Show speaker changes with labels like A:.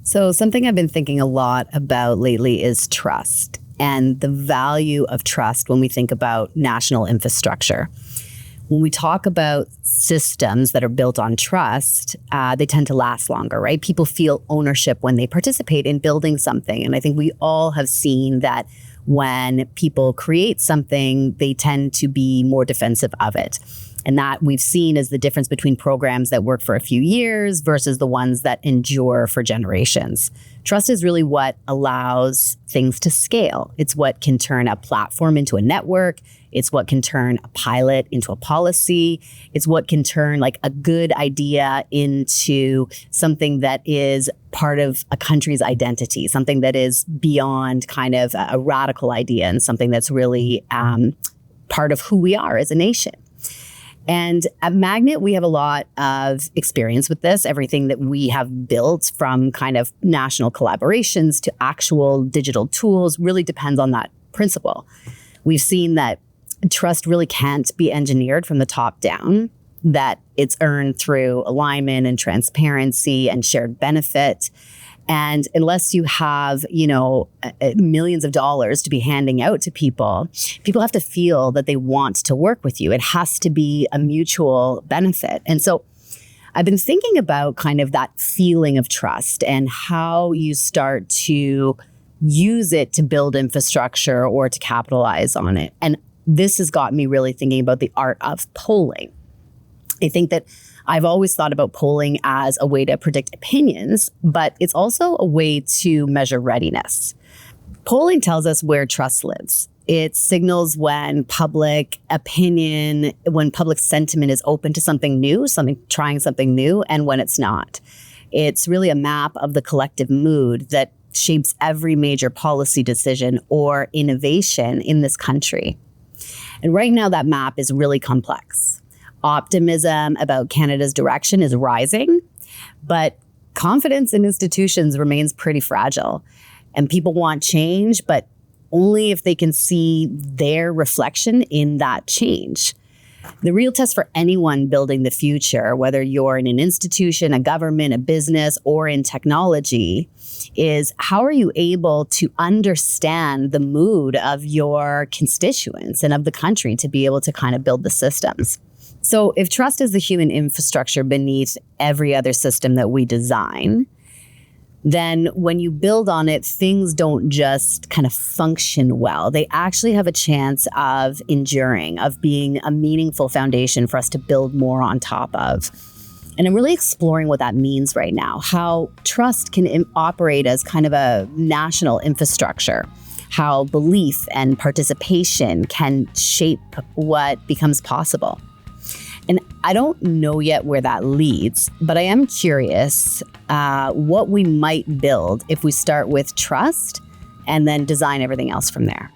A: So something I've been thinking a lot about lately is trust and the value of trust when we think about national infrastructure. When we talk about systems that are built on trust, they tend to last longer, right? People feel ownership when they participate in building something. And I think we all have seen that when people create something, they tend to be more defensive of it. And that we've seen is the difference between programs that work for a few years versus the ones that endure for generations. Trust is really what allows things to scale. It's what can turn a platform into a network. It's what can turn a pilot into a policy. It's what can turn like a good idea into something that is part of a country's identity, something that is beyond kind of a radical idea and something that's really part of who we are as a nation. And at Magnet, we have a lot of experience with this. Everything that we have built from kind of national collaborations to actual digital tools really depends on that principle. We've seen that trust really can't be engineered from the top down, that it's earned through alignment and transparency and shared benefit. And unless you have, millions of dollars to be handing out to people have to feel that they want to work with you. It has to be a mutual benefit. And so I've been thinking about kind of that feeling of trust and how you start to use it to build infrastructure or to capitalize on it. And this has got me really thinking about the art of polling. I think that I've always thought about polling as a way to predict opinions, but it's also a way to measure readiness. Polling tells us where trust lives. It signals when public opinion, when public sentiment is open to something new, trying something new, and when it's not. It's really a map of the collective mood that shapes every major policy decision or innovation in this country. And right now that map is really complex. Optimism about Canada's direction is rising, but confidence in institutions remains pretty fragile. And people want change, but only if they can see their reflection in that change. The real test for anyone building the future, whether you're in an institution, a government, a business, or in technology, is how are you able to understand the mood of your constituents and of the country to be able to kind of build the systems? So if trust is the human infrastructure beneath every other system that we design, then when you build on it, things don't just kind of function well. They actually have a chance of enduring, of being a meaningful foundation for us to build more on top of. And I'm really exploring what that means right now, how trust can operate as kind of a national infrastructure, how belief and participation can shape what becomes possible. And I don't know yet where that leads, but I am curious what we might build if we start with trust and then design everything else from there.